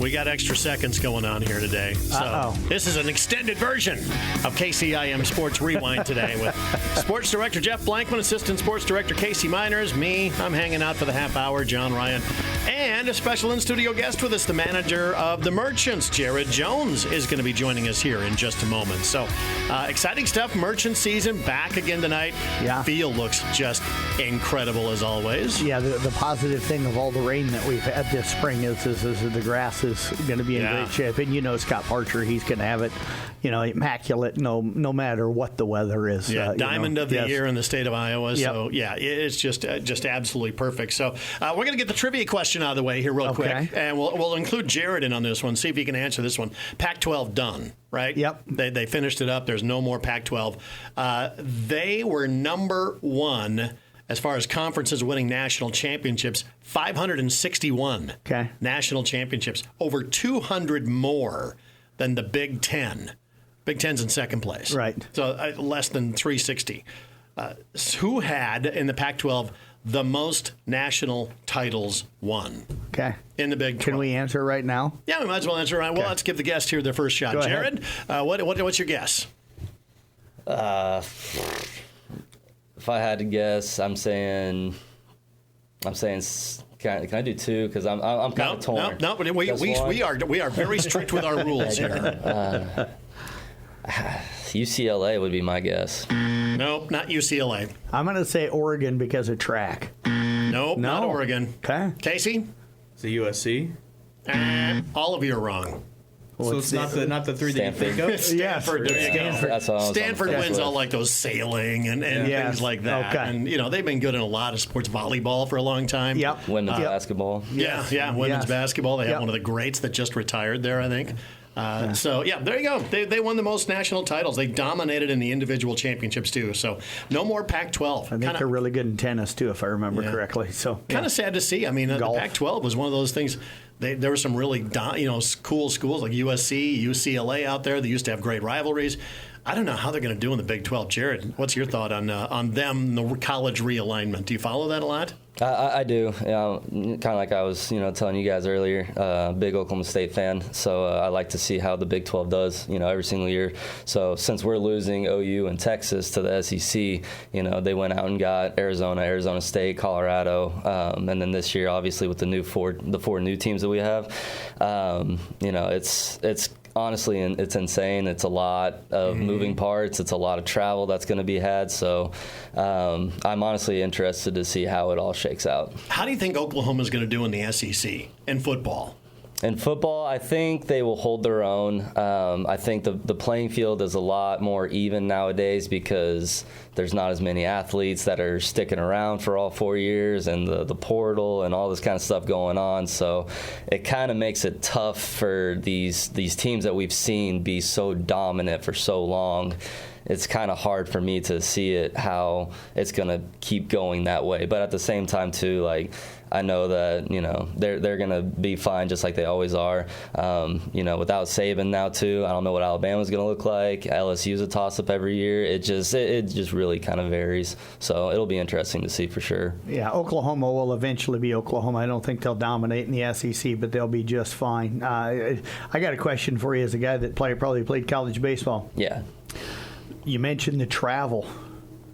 We got extra seconds going on here today. So this is an extended version of KCIM Sports Rewind today with Sports Director Jeff Blankman, Assistant Sports Director Casey Miners, me. I'm hanging out for the half hour, John Ryan, and a special in-studio guest with us, the manager of the Merchants, Jared Jones, is going to be joining us here in just a moment. So exciting stuff. Merchant season back again tonight. Yeah. Field looks just incredible as always. Yeah, the positive thing of all the rain that we've had this spring is the grass is going to be in great shape. And Scott Parcher, he's going to have it, immaculate no matter what the weather is. Yeah, diamond of the year in the state of Iowa. Yep. So, it's just absolutely perfect. So, we're going to get the trivia question out of the way here real quick. And we'll include Jared in on this one, see if he can answer this one. Pac-12 done, right? Yep. They finished it up. There's no more Pac-12. They were number one as far as conferences winning national championships, 561 national championships, over 200 more than the Big Ten. Big Ten's in second place. Right. So less than 360. Who had, in the Pac-12, the most national titles won? Okay. In the Big 12. Can we answer right now? Yeah, we might as well answer right. Well, let's give the guest here their first shot. Go Jared, what's your guess? If I had to guess, I'm saying. Can I do two? Because I'm kind of torn. No. We are very strict with our rules here. UCLA would be my guess. Nope, not UCLA. I'm going to say Oregon because of track. Nope, not Oregon. Okay. Casey? It's the USC. All of you are wrong. So it's not the three that you think of? Stanford. There you go. Stanford wins all like those sailing and things like that. Okay. And, they've been good in a lot of sports, volleyball for a long time. Yep. Women's basketball. Yeah, women's basketball. They have one of the greats that just retired there, I think. So, there you go. They won the most national titles. They dominated in the individual championships, too. So, no more Pac-12. I think they're really good in tennis, too, if I remember correctly. So kind of sad to see. I mean, the Pac-12 was one of those things. There were some really cool schools like USC, UCLA out there. They used to have great rivalries. I don't know how they're going to do in the Big 12. Jared, what's your thought on them, the college realignment? Do you follow that a lot? I do. Kind of like I was, telling you guys earlier. Big Oklahoma State fan, so I like to see how the Big 12 does, every single year. So since we're losing OU and Texas to the SEC, they went out and got Arizona State, Colorado, and then this year, obviously, with the four new teams that we have, it's honestly, it's insane. It's a lot of moving parts. It's a lot of travel that's going to be had. So I'm honestly interested to see how it all shakes out. How do you think Oklahoma is going to do in the SEC in football? In football, I think they will hold their own. I think the playing field is a lot more even nowadays because there's not as many athletes that are sticking around for all 4 years and the portal and all this kind of stuff going on. So it kind of makes it tough for these teams that we've seen be so dominant for so long. It's kind of hard for me to see it how it's going to keep going that way. But at the same time, too, I know that, they're going to be fine just like they always are. Without Saban now, too, I don't know what Alabama's going to look like. LSU's a toss-up every year. It just really kind of varies. So it'll be interesting to see for sure. Yeah, Oklahoma will eventually be Oklahoma. I don't think they'll dominate in the SEC, but they'll be just fine. I got a question for you as a guy that probably played college baseball. Yeah. You mentioned the travel.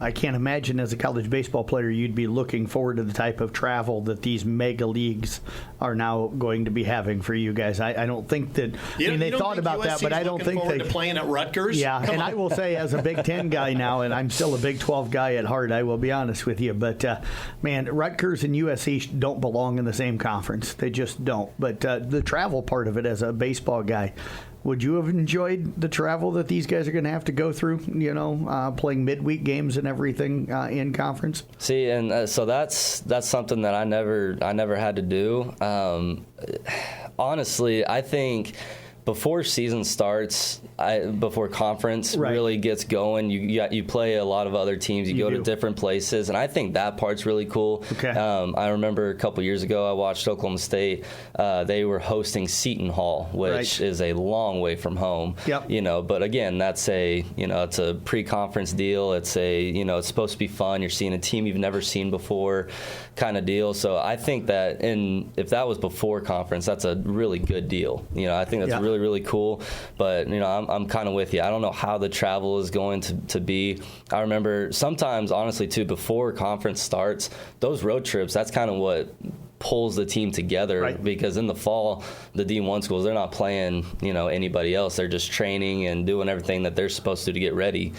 I can't imagine as a college baseball player you'd be looking forward to the type of travel that these mega leagues are now going to be having for you guys. I don't think that. They thought about that, but I don't think they playing at Rutgers. Yeah, and I will say as a Big Ten guy now, and I'm still a Big 12 guy at heart. I will be honest with you, but Rutgers and USC don't belong in the same conference. They just don't. But the travel part of it, as a baseball guy. Would you have enjoyed the travel that these guys are going to have to go through, playing midweek games and everything in conference? See, and so that's something that I never had to do. Honestly, I think before season starts, before conference Right. really gets going, you play a lot of other teams. You go to different places, and I think that part's really cool. Okay. I remember a couple years ago, I watched Oklahoma State. They were hosting Seton Hall, which is a long way from home. Yep. But again, that's it's a pre-conference deal. It's it's supposed to be fun. You're seeing a team you've never seen before, kind of deal. So I think that if that was before conference, that's a really good deal. I think that's really, really cool. But I'm kind of with you. I don't know how the travel is going to be. I remember sometimes, honestly, too, before conference starts, those road trips, that's kind of what pulls the team together, because in the fall, the D1 schools, they're not playing anybody else. They're just training and doing everything that they're supposed to get ready.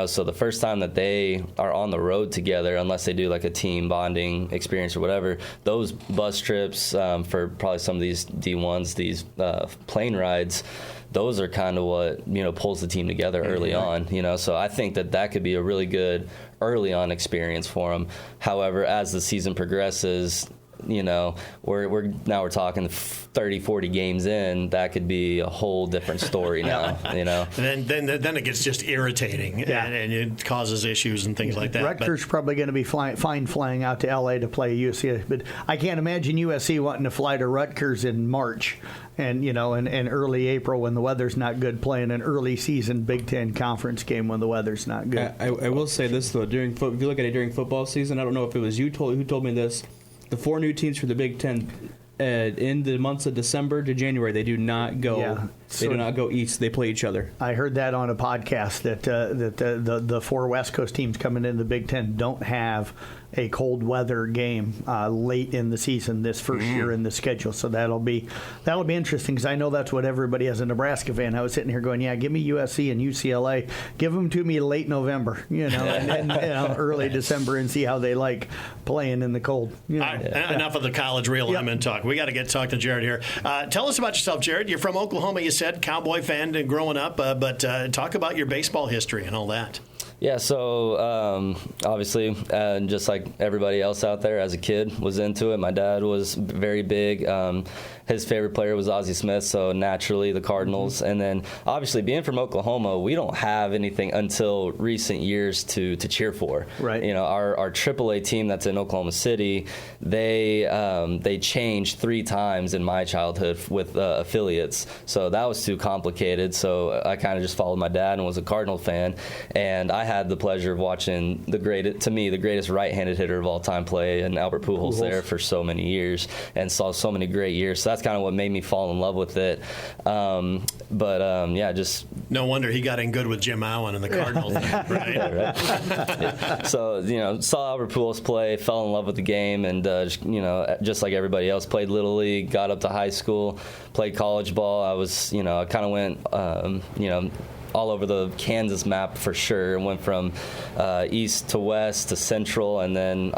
So the first time that they are on the road together, unless they do like a team bonding experience or whatever, those bus trips for probably some of these D1s, these plane rides, those are kind of what pulls the team together early on. So I think that could be a really good early on experience for them. However, as the season progresses, we're talking 30, 40 games in, that could be a whole different story now, Then it gets just irritating, and it causes issues and things like that. Rutgers probably going to be flying out to L.A. to play USC, but I can't imagine USC wanting to fly to Rutgers in March and in early April when the weather's not good, playing an early season Big Ten conference game when the weather's not good. I will say this, though. If you look at it during football season, I don't know if it was who told me this. The 4 new teams for the Big Ten in the months of December to January, they do not go. Yeah. They do not go east. They play each other. I heard that on a podcast that the 4 West Coast teams coming into the Big Ten don't have a cold weather game late in the season this first year in the schedule. So that'll be interesting, because I know that's what everybody as a Nebraska fan. I was sitting here going, give me USC and UCLA. Give them to me late November, and then early December, and see how they like playing in the cold. Enough of the college realignment talk. We got to talk to Jared here. Tell us about yourself, Jared. You're from Oklahoma, you said, Cowboy fan growing up, but talk about your baseball history and all that. Yeah, so obviously, just like everybody else out there, as a kid, was into it. My dad was very big. His favorite player was Ozzie Smith, so naturally the Cardinals. And then, obviously, being from Oklahoma, we don't have anything until recent years to cheer for. Right. Our AAA team that's in Oklahoma City, they changed 3 times in my childhood with affiliates. So that was too complicated. So I kind of just followed my dad and was a Cardinal fan. And I had the pleasure of watching the greatest right-handed hitter of all time play, and Albert Pujols there for so many years, and saw so many great years. So that's kind of what made me fall in love with it. Just no wonder he got in good with Jim Allen and the Cardinals. Right? Yeah. So saw Albert Pujols play, fell in love with the game, and just like everybody else, played Little League, got up to high school, played college ball. I was I kind of went all over the Kansas map for sure. Went from east to west to central, and then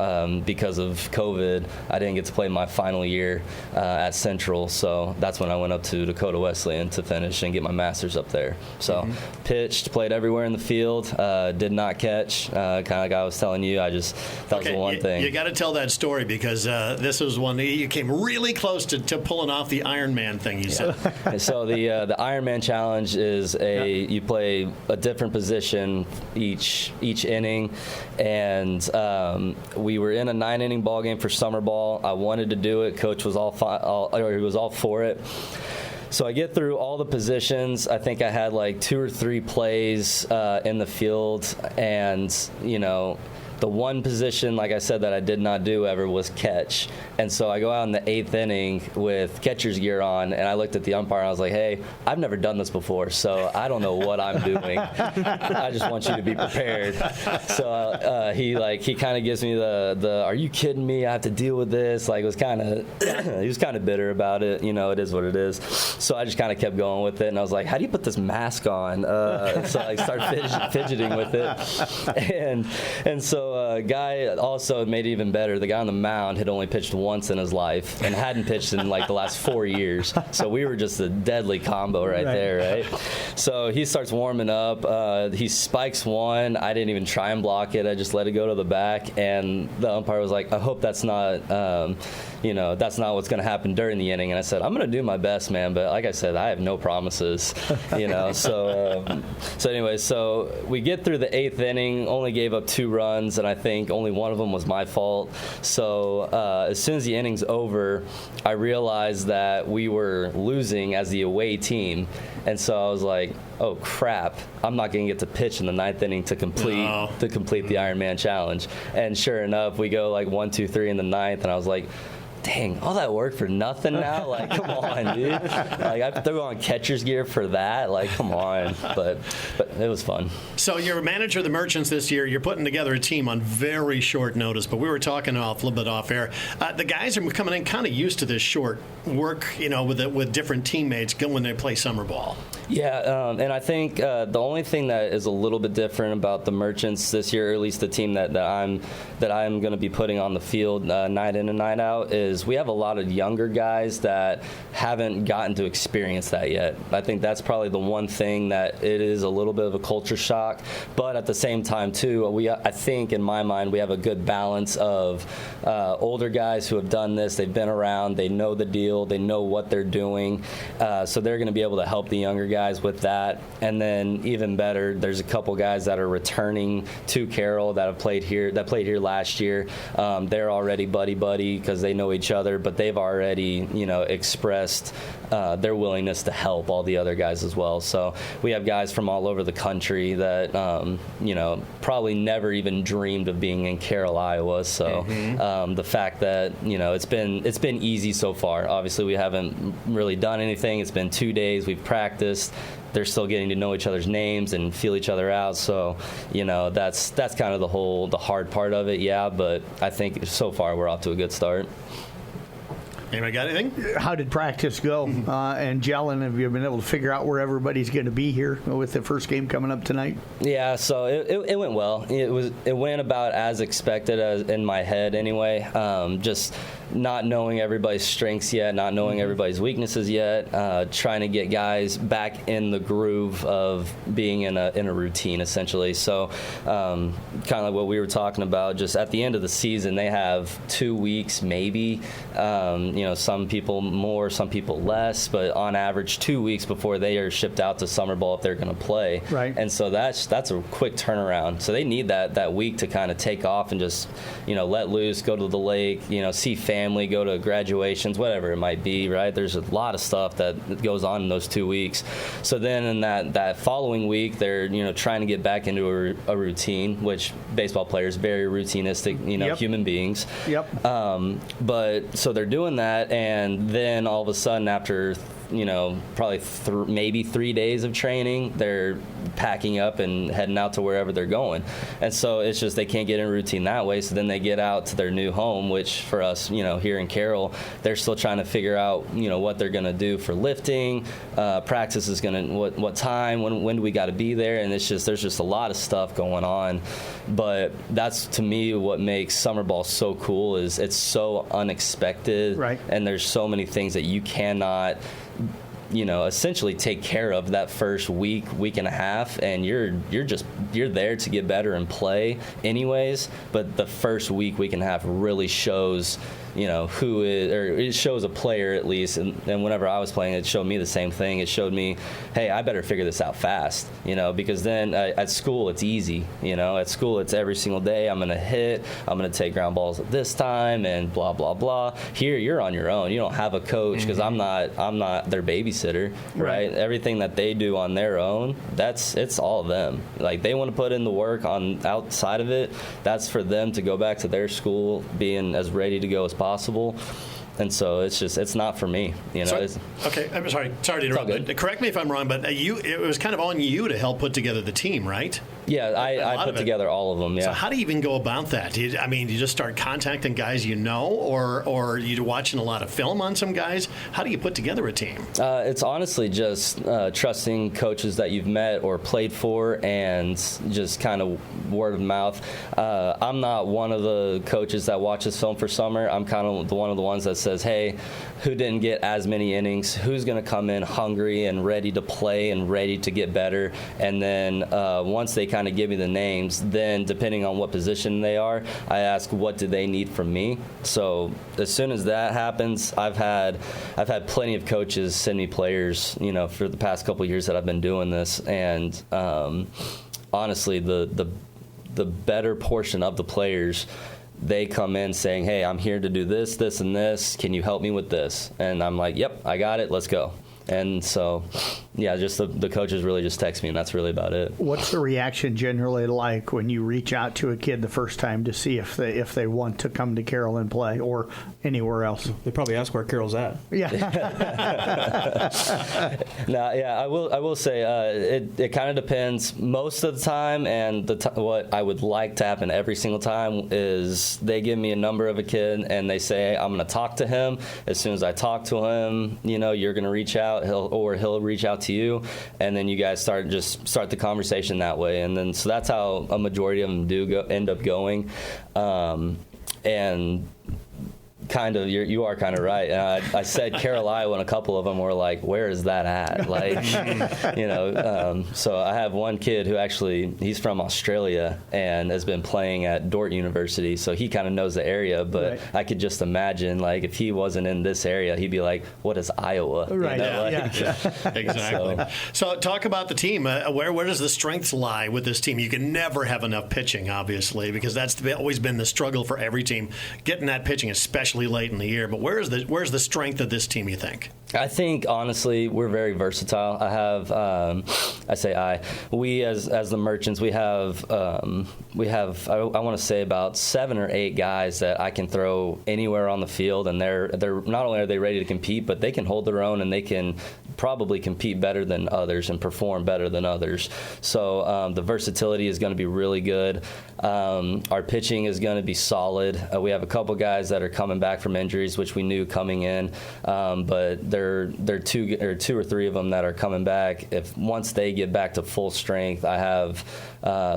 because of COVID, I didn't get to play my final year at Central, so that's when I went up to Dakota Wesleyan to finish and get my master's up there. So pitched, played everywhere in the field, did not catch, kind of like I was telling you. That was the one thing. You got to tell that story, because this was one that you came really close to pulling off the Ironman thing, you said. So the Ironman challenge is you play a different position each inning, and we were in a 9-inning ball game for summer ball. I wanted to do it. Coach was he was all for it. So I get through all the positions. I think I had like 2 or 3 plays in the field, and the one position, like I said, that I did not do ever was catch. And so I go out in the 8th inning with catcher's gear on, and I looked at the umpire and I was like, hey, I've never done this before, so I don't know what I'm doing. I just want you to be prepared. So he kind of gives me the are you kidding me? I have to deal with this. Like, he was kind of bitter about it. It is what it is. So I just kind of kept going with it, and I was like, how do you put this mask on? So I started fidgeting with it. And so So guy also made it even better. The guy on the mound had only pitched once in his life and hadn't pitched in like the last 4 years. So we were just a deadly combo right there, right? So he starts warming up. He spikes one. I didn't even try and block it. I just let it go to the back. And the umpire was like, I hope that's not, that's not what's going to happen during the inning. And I said, I'm going to do my best, man. But like I said, I have no promises, So anyway, so we get through the 8th inning, only gave up 2 runs, and I think only one of them was my fault. So as soon as the inning's over, I realized that we were losing as the away team. And so I was like, oh, crap, I'm not going to get to pitch in the 9th inning to complete the Ironman Challenge. And sure enough, we go like 1, 2, 3 in the 9th, and I was like, dang, all that work for nothing now? Like, come on, dude. Like, I threw on catcher's gear for that. Like, come on. But it was fun. So you're a manager of the Merchants this year. You're putting together a team on very short notice. But we were talking a little bit off air. The guys are coming in kind of used to this short work, with different teammates when they play summer ball. Yeah, and I think the only thing that is a little bit different about the Merchants this year, or at least the team that I'm going to be putting on the field night in and night out, is we have a lot of younger guys that haven't gotten to experience that yet. I think that's probably the one thing that it is a little bit of a culture shock. But at the same time, too, I think in my mind we have a good balance of older guys who have done this. They've been around. They know the deal. They know what they're doing. So they're going to be able to help the younger guys with that. And then even better, there's a couple guys that are returning to Carroll that played here last year. They're already buddy because they know each other, but they've already expressed their willingness to help all the other guys as well. So we have guys from all over the country that probably never even dreamed of being in Carroll, Iowa. So the fact that it's been easy so far. Obviously we haven't really done anything. It's been 2 days. We've practiced. They're still getting to know each other's names and feel each other out. So, that's kind of the hard part of it. Yeah, but I think so far we're off to a good start. Anybody got anything? How did practice go? And gelling, have you been able to figure out where everybody's going to be here with the first game coming up tonight? Yeah, so it went well. It went about as expected as in my head anyway. Just not knowing everybody's strengths yet, not knowing everybody's weaknesses yet, trying to get guys back in the groove of being in a routine essentially. So kind of like what we were talking about, just at the end of the season they have 2 weeks maybe. Some people more, some people less, but on average 2 weeks before they are shipped out to summer ball if they're going to play. Right. And so that's a quick turnaround. So they need that week to kind of take off and just let loose, go to the lake, see family, go to graduations, whatever it might be. Right. There's a lot of stuff that goes on in those 2 weeks. So then in that following week they're trying to get back into a routine, which baseball players very routinistic human beings. Yep. But so they're doing that. And then all of a sudden after probably maybe 3 days of training, they're packing up and heading out to wherever they're going. And so it's just they can't get in routine that way. So then they get out to their new home, which for us, here in Carroll, they're still trying to figure out, what they're going to do for lifting. Practice is going to, what time, when do we got to be there? And there's just a lot of stuff going on. But that's, to me, what makes summer ball so cool is it's so unexpected. Right. And there's so many things that you cannot essentially take care of that first week and a half, and you're there to get better and play anyways. But the first week and a half really shows who is, or it shows a player at least. And whenever I was playing, it showed me the same thing. It showed me, hey, I better figure this out fast, because then at school it's easy. At school it's every single day. I'm going to hit, I'm going to take ground balls at this time and blah, blah, blah. Here you're on your own. You don't have a coach because I'm not their babysitter, right? Everything that they do on their own, it's all of them. Like they want to put in the work on outside of it. That's for them to go back to their school being as ready to go as possible. And so it's not for me. Okay, I'm sorry to interrupt. But correct me if I'm wrong, but it was kind of on you to help put together the team, right? Yeah, I put together all of them. Yeah. So how do you even go about that? Do you just start contacting guys or you watching a lot of film on some guys? How do you put together a team? It's honestly just trusting coaches that you've met or played for, and just kind of word of mouth. I'm not one of the coaches that watches film for summer. I'm kind of one of the ones that says, hey, who didn't get as many innings? Who's going to come in hungry and ready to play and ready to get better? And then once they kind of give me the names, then depending on what position they are, I ask what do they need from me. So as soon as that happens, I've had plenty of coaches send me players, for the past couple of years that I've been doing this, and honestly, the better portion of the players, they come in saying, hey, I'm here to do this, this, and this. Can you help me with this? And I'm like, yep, I got it. Let's go. And so, yeah, just the coaches really just text me, and that's really about it. What's the reaction generally like when you reach out to a kid the first time to see if they want to come to Carroll and play or anywhere else? They probably ask where Carroll's at. Yeah. I will say it kind of depends most of the time, and what I would like to happen every single time is they give me a number of a kid and they say, I'm going to talk to him. As soon as I talk to him, you're going to reach out. He'll reach out to you, and then you guys start the conversation that way, and then so that's how a majority of them end up going, and kind of, you are kind of right. I said Carroll, Iowa, and a couple of them were like, where is that at? Like, so I have one kid who actually, he's from Australia and has been playing at Dordt University, so he kind of knows the area, but right. I could just imagine, like, if he wasn't in this area, he'd be like, what is Iowa? Right. Exactly. So talk about the team. Where does the strengths lie with this team? You can never have enough pitching, obviously, because that's always been the struggle for every team, getting that pitching, especially late in the year. But where's the strength of this team, you think? I think, honestly, we're very versatile. We as the Merchants, we have I want to say about 7 or 8 guys that I can throw anywhere on the field, and they're not only are they ready to compete, but they can hold their own, and they can probably compete better than others and perform better than others. So the versatility is going to be really good. Our pitching is going to be solid. We have a couple guys that are coming back from injuries, which we knew coming in, but there are 2 or 3 of them that are coming back. Once they get back to full strength, I have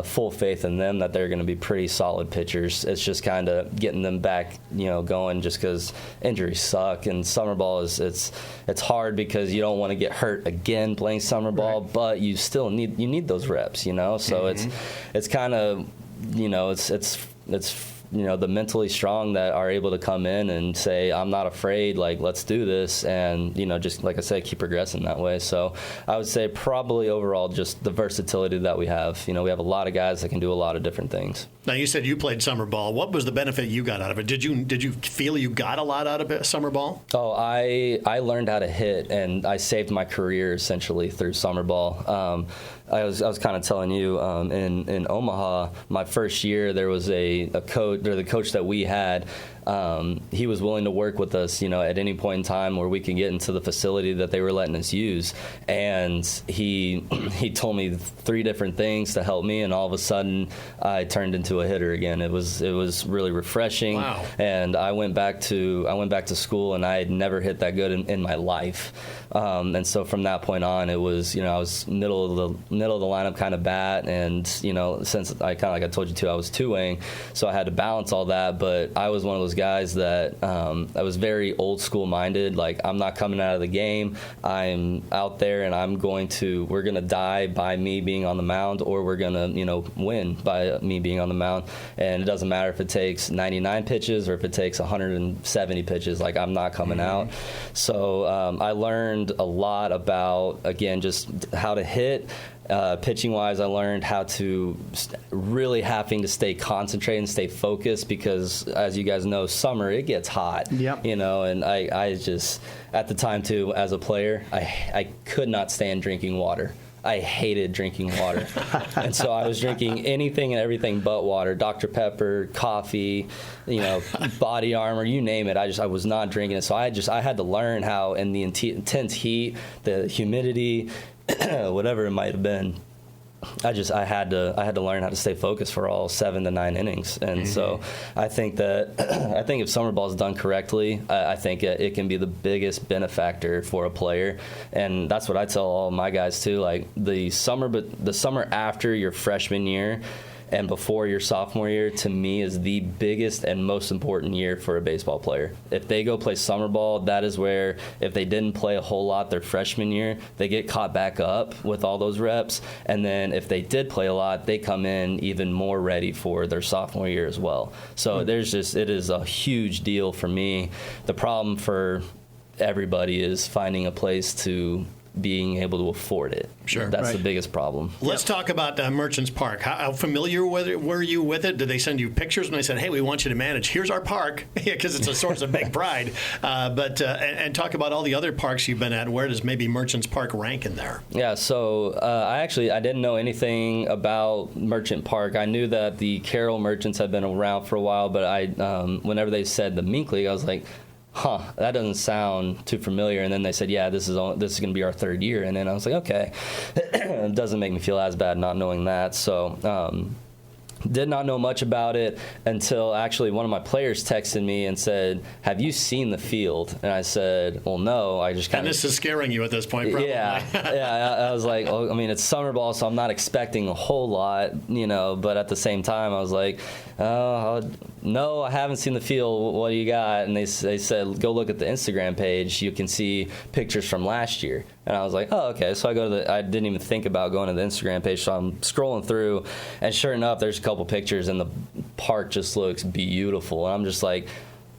full faith in them that they're going to be pretty solid pitchers. It's just kind of getting them back, going, just because injuries suck, and summer ball it's hard because you don't want to get hurt again playing summer ball, right. But you still need those reps, So mm-hmm. it's kind of, it's the mentally strong that are able to come in and say, I'm not afraid, like, let's do this, and, just like I said, keep progressing that way. So I would say probably overall just the versatility that we have. We have a lot of guys that can do a lot of different things. Now, you said you played summer ball. What was the benefit you got out of it? Did you feel you got a lot out of it, summer ball? Oh, I learned how to hit, and I saved my career essentially through summer ball. I was kind of telling you, in Omaha, my first year, there was a coach, or the coach that we had. He was willing to work with us, at any point in time where we could get into the facility that they were letting us use. And he told me 3 different things to help me, and all of a sudden I turned into a hitter again. It was really refreshing. Wow. And I went back to school, and I had never hit that good in my life. And so from that point on, it was, I was middle of the lineup kind of bat, and since I kind of, like I told you too, I was 2-weighing, so I had to balance all that. But I was one of those guys that I was very old school minded. Like, I'm not coming out of the game. I'm out there, and we're gonna die by me being on the mound, or we're gonna win by me being on the mound. And it doesn't matter if it takes 99 pitches or if it takes 170 pitches. Like, I'm not coming out. So I learned a lot about, again, just how to hit. Pitching wise, I learned how to really having to stay concentrated and stay focused, because, as you guys know, summer, it gets hot. Yep. And I just, at the time too, as a player, I could not stand drinking water. I hated drinking water. And so I was drinking anything and everything but water, Dr. Pepper, coffee, Body Armor, you name it. I was not drinking it. So I had to learn how in the intense heat, the humidity, whatever it might have been, I had to learn how to stay focused for all 7 to 9 innings, and so I think if summer ball is done correctly, I think it can be the biggest benefactor for a player, and that's what I tell all my guys too. Like the summer after your freshman year and before your sophomore year, to me, is the biggest and most important year for a baseball player. If they go play summer ball, that is where, if they didn't play a whole lot their freshman year, they get caught back up with all those reps. And then if they did play a lot, they come in even more ready for their sophomore year as well. So it is a huge deal for me. The problem for everybody is finding a place to being able to afford it. Sure. That's the biggest problem. Let's talk about Merchants Park. How familiar were you with it? Did they send you pictures when they said, hey, we want you to manage? Here's our park, because it's a source of big pride. And talk about all the other parks you've been at. Where does maybe Merchants Park rank in there? Yeah, so I didn't know anything about Merchant Park. I knew that the Carroll Merchants had been around for a while, but whenever they said the Mink League, I was like, that doesn't sound too familiar. And then they said, yeah, this is going to be our 3rd year. And then I was like, okay, it doesn't make me feel as bad not knowing that. So did not know much about it until actually one of my players texted me and said, have you seen the field? And I said, well, no. I just kind of... And this is scaring you at this point, probably. Yeah. I was like, oh, I mean, it's summer ball, so I'm not expecting a whole lot, but at the same time, I was like, no, I haven't seen the field. What do you got? And they said, go look at the Instagram page. You can see pictures from last year. And I was like, oh, okay. So I didn't even think about going to the Instagram page. So I'm scrolling through, and sure enough, there's a couple pictures, and the park just looks beautiful. And I'm just like,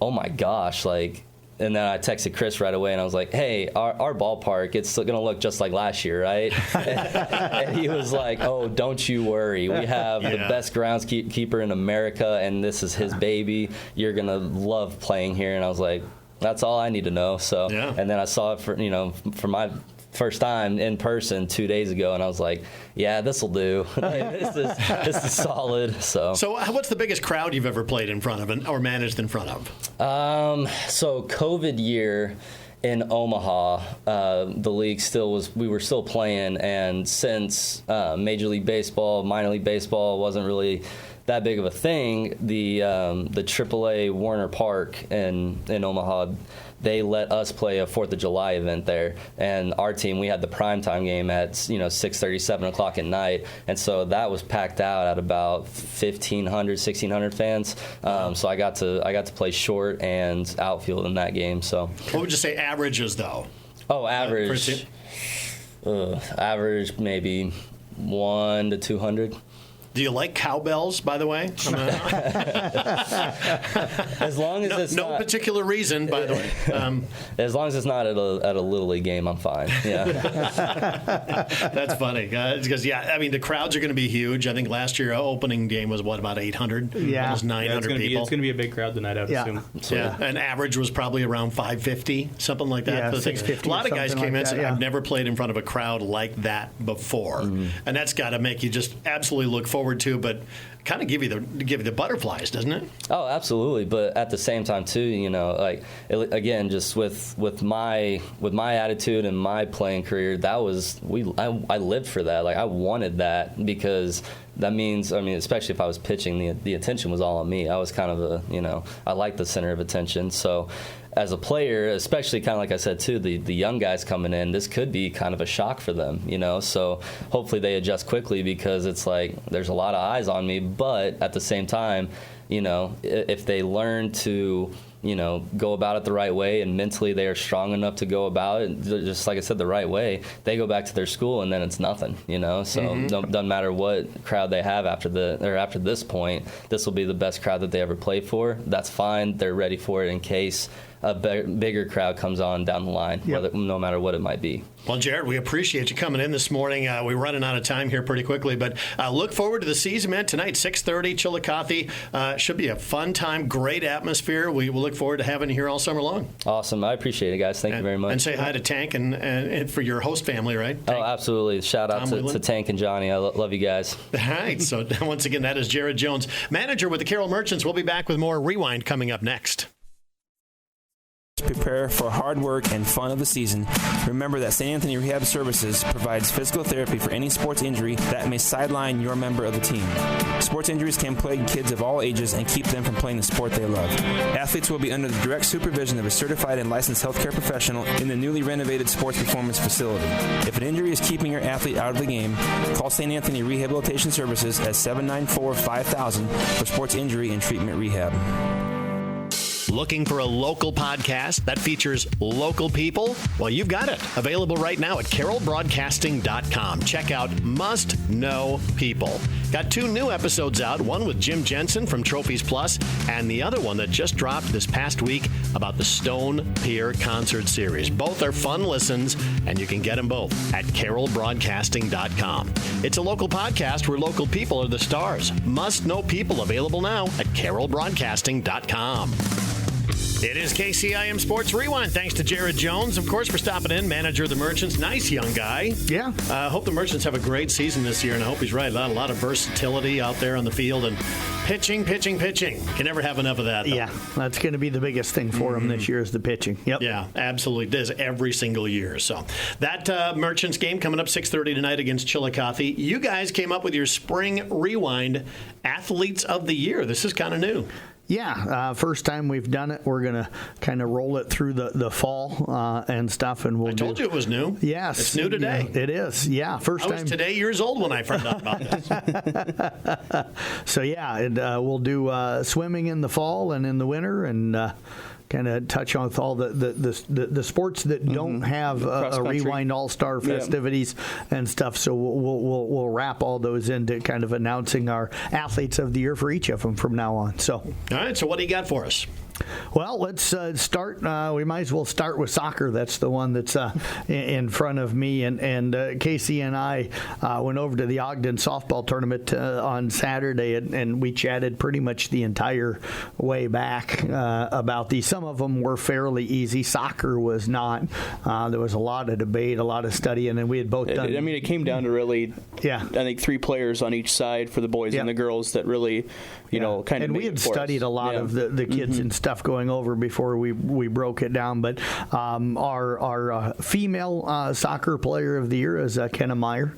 oh my gosh, like. And then I texted Chris right away, and I was like, hey, our ballpark, it's going to look just like last year, right? And he was like, oh, don't you worry. We have the best groundskeeper in America, and this is his baby. You're going to love playing here. And I was like, that's all I need to know. So, and then I saw it for my first time in person 2 days ago, and I was like, yeah, this will do. This is solid. So what's the biggest crowd you've ever played in front of or managed in front of? So COVID year in Omaha, the league we were still playing, and since Major League Baseball, minor league baseball wasn't really that big of a thing, the AAA Warner Park in Omaha, they let us play a 4th of July event there, and our team, we had the primetime game at 6:30, 7 o'clock at night, and so that was packed out at about 1,500, 1,600 fans. So I got to play short and outfield in that game. So what would you say averages though? Oh, average. Average maybe 1 to 200. Do you like cowbells, by the way? As long as it's no not, particular reason, by the way. As long as it's not at a Little League game, I'm fine. Yeah. That's funny. Because, the crowds are going to be huge. I think last year opening game was, about 800? Yeah. Almost 900 people. It's going to be a big crowd tonight, I would assume. Yeah, and average was probably around 550, something like that. Yeah, 650. A lot of guys came in and said, yeah. I've never played in front of a crowd like that before. Mm-hmm. And that's got to make you just absolutely look forward to, but kind of give you the butterflies, doesn't it? Oh, absolutely. But at the same time, too, again, just with my attitude and my playing career, I lived for that. Like, I wanted that, because that means, especially if I was pitching, the attention was all on me. I was kind of I like the center of attention. So as a player, especially kind of like I said too, the young guys coming in, this could be kind of a shock for them, So hopefully they adjust quickly, because it's like there's a lot of eyes on me. But at the same time, if they learn to go about it the right way, and mentally they are strong enough to go about it, just like I said, the right way, they go back to their school, and then it's nothing, So doesn't matter what crowd they have after this point, this will be the best crowd that they ever play for. That's fine. They're ready for it in case a bigger crowd comes on down the line, no matter what it might be. Well, Jared, we appreciate you coming in this morning. We're running out of time here pretty quickly, but look forward to the season, man. Tonight, 6:30, Chillicothe. Should be a fun time, great atmosphere. We will look look forward to having you here all summer long. Awesome. I appreciate it, guys. Thank you very much. And say hi to Tank and for your host family, right? Tank. Oh, absolutely. Shout out to Tank and Johnny. I love you guys. All right. So once again, that is Jared Jones, manager with the Carroll Merchants. We'll be back with more Rewind coming up next. Prepare for hard work and fun of the season. Remember that St. Anthony Rehab Services provides physical therapy for any sports injury that may sideline your member of the team. Sports injuries can plague kids of all ages and keep them from playing the sport they love. Athletes will be under the direct supervision of a certified and licensed healthcare professional in the newly renovated sports performance facility. If an injury is keeping your athlete out of the game, call St. Anthony Rehabilitation Services at 794-5000 for sports injury and treatment rehab. Looking for a local podcast that features local people? Well, you've got it. Available right now at carrollbroadcasting.com. Check out Must Know People. Got 2 new episodes out, one with Jim Jensen from Trophies Plus, and the other one that just dropped this past week about the Stone Pier Concert Series. Both are fun listens, and you can get them both at carrollbroadcasting.com. It's a local podcast where local people are the stars. Must Know People, available now at carrollbroadcasting.com. It is KCIM Sports Rewind. Thanks to Jared Jones, of course, for stopping in, manager of the Merchants. Nice young guy. Yeah. I hope the Merchants have a great season this year, and I hope he's right. A lot of versatility out there on the field, and pitching. Can never have enough of that, though. Yeah, that's going to be the biggest thing for him this year is the pitching. Yep. Yeah, absolutely. Does every single year. So that Merchants game coming up 6:30 tonight against Chillicothe. You guys came up with your Spring Rewind Athletes of the Year. This is kind of new. Yeah, first time we've done it. We're going to kind of roll it through the fall and stuff. And I told you it was new. Yes. It's new today. Yeah, it is. Yeah, first time. I was today years old when I found out about this. So, yeah, we'll do swimming in the fall and in the winter and kind of touch on all the sports that don't have a Rewind All-Star festivities and stuff. So we'll wrap all those into kind of announcing our athletes of the year for each of them from now on. So, all right. So what do you got for us? Well, let's start. We might as well start with soccer. That's the one that's in front of me. And Casey and I went over to the Ogden softball tournament on Saturday, and we chatted pretty much the entire way back about these. Some of them were fairly easy. Soccer was not. There was a lot of debate, a lot of study, and then we had both done. I mean, it came down to really, I think 3 players on each side for the boys and the girls that really, you know, kind of. And we had studied a lot of the kids and stuff going over before we broke it down. But our female soccer player of the year is Kenna Meyer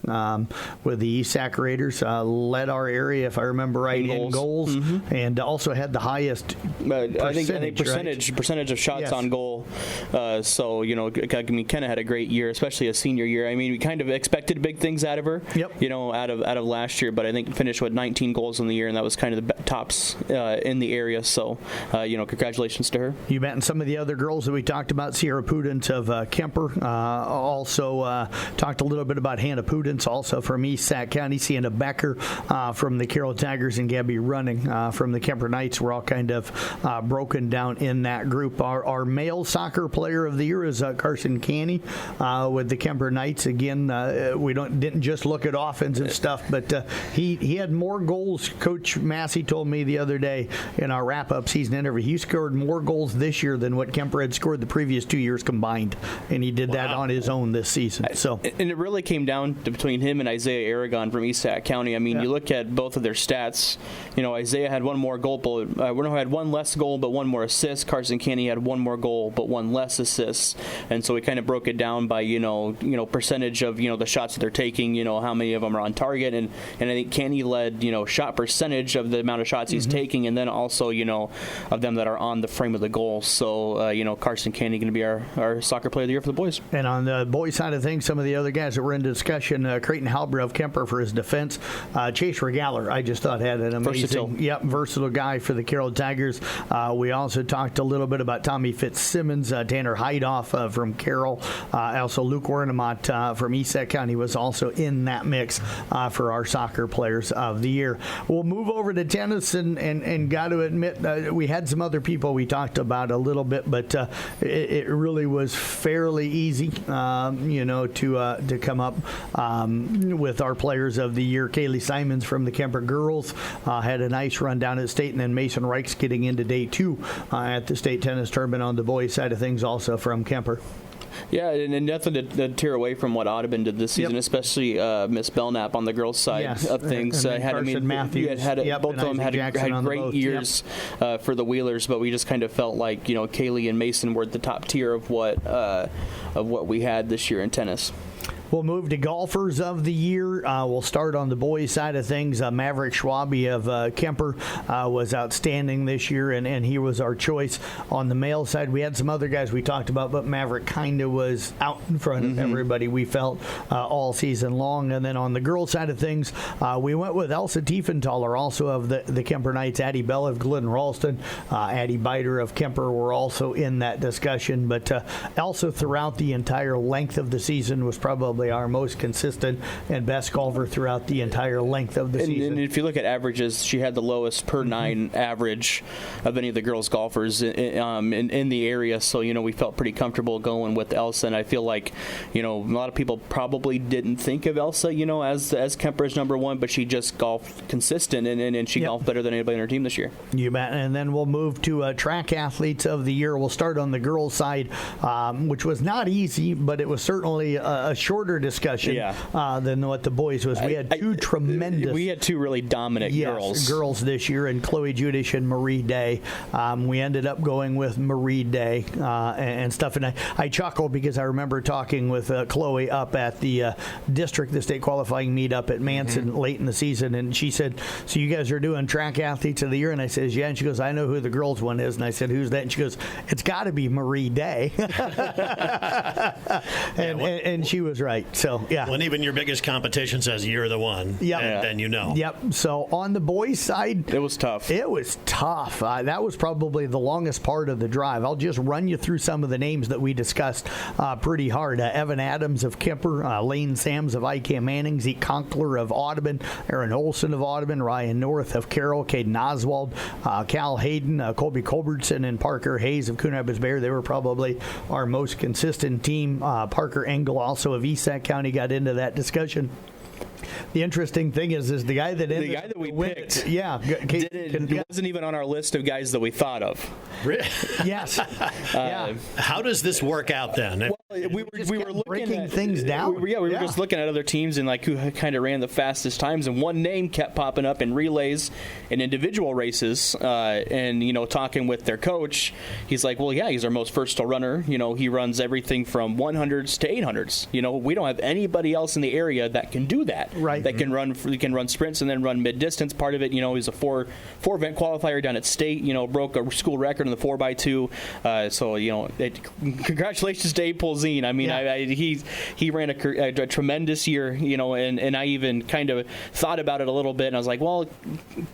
with the ESAC Raiders. Led our area, if I remember right, in goals, and also had the highest I think percentage of shots on goal. So, you know, I mean, Kenna had a great year, especially a senior year. I mean, we kind of expected big things out of her, you know, out of last year, but I think finished with 19 goals in the year, and that was kind of the tops in the area. So, you know, congratulations to her. You bet. And some of the other girls that we talked about, Sierra Pudens of Kemper, also talked a little bit about Hannah Pudens, also from East Sac County, Sienna Becker from the Carroll Tigers, and Gabby Running from the Kemper Knights were all kind of broken down in that group. Our male soccer player of the year is Carson Canny with the Kemper Knights. Again, we didn't just look at offense and stuff, but he had more goals. Coach Massey told me the other day in our wrap-up season interview, he scored more goals this year than what Kemper had scored the previous 2 years combined, and he did that on his own this season. So, and it really came down to between him and Isaiah Aragon from East Sac County. I mean, you look at both of their stats. You know, Isaiah had one more goal, had one less goal, but one more assist. Carson Canny had one more goal, but one less assist. And so we kind of broke it down by you know percentage of the shots that they're taking. You know how many of them are on target, and I think Canny led shot percentage of the amount of shots he's taking, and then also of them that are on the frame of the goal. So Carson Canny going to be our soccer player of the year for the boys. And on the boys side of things, some of the other guys that were in discussion, Creighton Halber of Kemper for his defense, Chase Regaller, I just thought had an amazing, versatile guy for the Carroll Tigers. We also talked a little bit about Tommy Fitzsimmons, Tanner Heidoff from Carroll, also Luke Wernemont from East Sac County was also in that mix for our soccer players of the year. We'll move over to tennis, and got to admit we had some other people we talked about a little bit, but it really was fairly easy, to come up with our players of the year. Kaylee Simons from the Kemper girls had a nice run down at state, and then Mason Reichs getting into day 2 at the state tennis tournament on the boys side of things, also from Kemper. Yeah, and nothing to tear away from what Audubon did this season, especially Miss Belknap on the girls' side of things. And Matthews. Both of them had great years for the Wheelers, but we just kind of felt like Kaylee and Mason were at the top tier of what we had this year in tennis. We'll move to golfers of the year. We'll start on the boys' side of things. Maverick Schwabe of Kemper was outstanding this year, and he was our choice. On the male side, we had some other guys we talked about, but Maverick kind of was out in front of everybody, we felt, all season long. And then on the girls' side of things, we went with Elsa Tiefenthaler, also of the Kemper Knights. Addie Bell of Glidden Ralston, Addie Biter of Kemper were also in that discussion. But Elsa, throughout the entire length of the season, was probably our most consistent and best golfer throughout the entire length of the season. And if you look at averages, she had the lowest per 9 average of any of the girls golfers in the area. So, we felt pretty comfortable going with Elsa. And I feel like, a lot of people probably didn't think of Elsa, as Kemper's number 1, but she just golfed consistent and she golfed better than anybody on her team this year. You bet. And then we'll move to track athletes of the year. We'll start on the girls' side, which was not easy, but it was certainly a shorter discussion than what the boys was. We had two really dominant girls this year, and Chloe Judish and Marie Day. We ended up going with Marie Day and stuff, and I chuckle because I remember talking with Chloe up at the state qualifying meet up at Manson late in the season, and she said, so you guys are doing track athletes of the year? And I says, yeah. And she goes, I know who the girls one is. And I said, who's that? And she goes, it's got to be Marie Day. and she was right. So, yeah. When even your biggest competition says you're the one, then you know. Yep. So, on the boys' side, it was tough. That was probably the longest part of the drive. I'll just run you through some of the names that we discussed pretty hard. Evan Adams of Kemper, Lane Sams of IK Manning, Zeke Conkler of Audubon, Aaron Olson of Audubon, Ryan North of Carroll, Caden Oswald, Cal Hayden, Colby Culbertson, and Parker Hayes of Coon Rapids Bear. They were probably our most consistent team. Parker Engel, also of Esac County, got into that discussion. The interesting thing is the guy that we picked, wasn't even on our list of guys that we thought of. Yes. How does this work out then? Well, we were looking at things down. We were just looking at other teams and like who kind of ran the fastest times, and one name kept popping up in relays and individual races. And talking with their coach, he's like, well, yeah, he's our most versatile runner. He runs everything from 100s to 800s. We don't have anybody else in the area that can do that. Right. That can run sprints and then run mid distance. Part of it, he's a four event qualifier down at state. Broke a school record in the 4x2. So congratulations to Abe Polzine. I mean, he ran a tremendous year. And I even kind of thought about it a little bit, and I was like, well,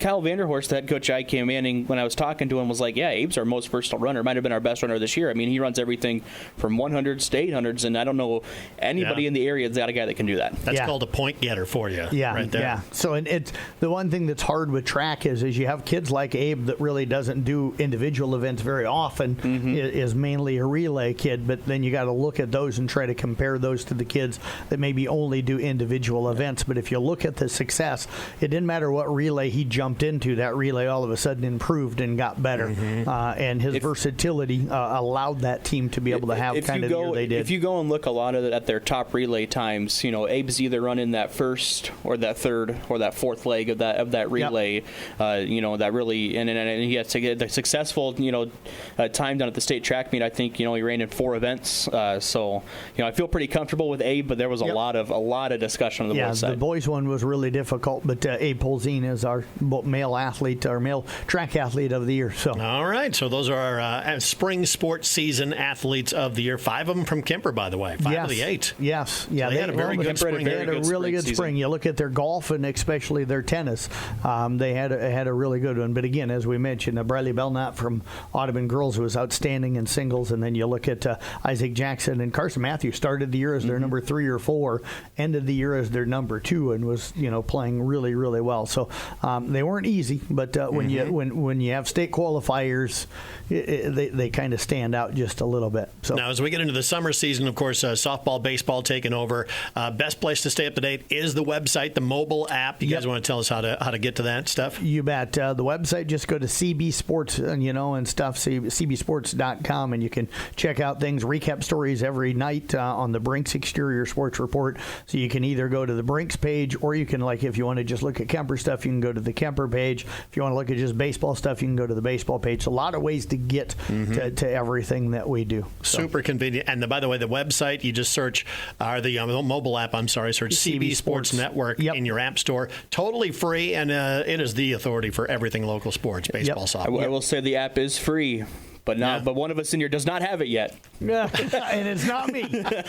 Kyle Vanderhorst, the head coach at IK Manning, when I was talking to him, was like, yeah, Abe's our most versatile runner. Might have been our best runner this year. I mean, he runs everything from 100s to 800s, and I don't know anybody in the area that's got a guy that can do that. That's called a point getter for you. Right there. Yeah. So it's the one thing that's hard with track is you have kids like Abe that really doesn't do individual events very often, is mainly a relay kid, but then you got to look at those and try to compare those to the kids that maybe only do individual events. But if you look at the success, it didn't matter what relay he jumped into, that relay all of a sudden improved and got better. And his versatility allowed that team to be able to have kind of the year they did. If you go and look a lot of at their top relay times, Abe's either running that first or that third or that fourth leg of that relay. That really and he had the successful time down at the state track meet. I think he ran in 4 events. So I feel pretty comfortable with Abe, but there was a lot of discussion on the boys' side. The boys one was really difficult, but Abe Polzine is our male athlete, our male track athlete of the year. So all right, so those are our spring sports season athletes of the year. 5 of them from Kemper, by the way. 5 of the 8. Yes, yeah, so they had a very good spring. They had a really good spring. You look at their golf and especially their tennis. They had a really good one. But again, as we mentioned, Bradley Belknap from Audubon girls was outstanding in singles, and then you look at Isaac Jackson Carson. And Carson Matthews started the year as their number 3 or 4, ended the year as their number 2, and was playing really, really well. So they weren't easy, but when you have state qualifiers, they kind of stand out just a little bit. So now, as we get into the summer season, of course, softball, baseball taking over. Best place to stay up to date is the website, the mobile app. You guys want to tell us how to get to that stuff? You bet. The website, just go to CB Sports and stuff, cbsports.com, and you can check out things, recap stories every night on the Brinks Exterior Sports Report. So you can either go to the Brinks page, or you can, if you want to just look at Kemper stuff, you can go to the Kemper page. If you want to look at just baseball stuff, you can go to the baseball page. So a lot of ways to get to everything that we do. So. Super convenient. And by the way, the website, you just search, the mobile app, search CB Sports Network in your app store. Totally free, and it is the authority for everything local sports, baseball, softball. I will say the app is free. But one of us in here does not have it yet. Yeah, and it's not me.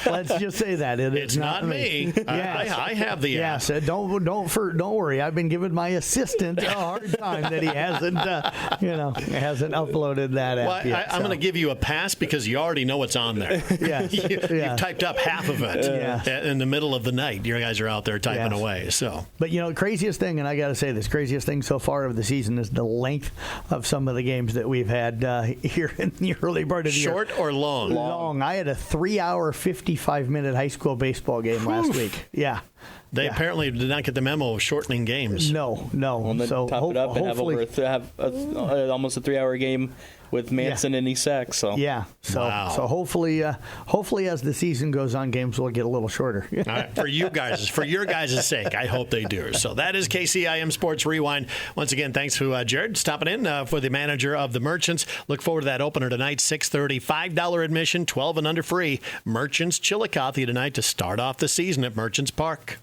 Let's just say that it's not me. Yes. I have the app. Yes, don't worry. I've been giving my assistant a hard time that he hasn't uploaded that app yet. I'm going to give you a pass because you already know what's on there. Yes. You've typed up half of it in the middle of the night. You guys are out there typing away. So, but craziest thing, and I got to say this, craziest thing so far of the season is the length of some of the games that we've had here in the early part of the year. Short or long? Long. I had a 3-hour, 55-minute high school baseball game last week. Yeah. They apparently did not get the memo of shortening games. No. Well, so top it up and have almost a 3-hour game with Manson and Esac. So So hopefully as the season goes on, games will get a little shorter. All right, for your guys' sake, I hope they do. So that is KCIM Sports Rewind. Once again, thanks to Jared stopping in for the manager of the Merchants. Look forward to that opener tonight, 6:30, $5 admission, 12 and under free. Merchants Chillicothe tonight to start off the season at Merchants Park.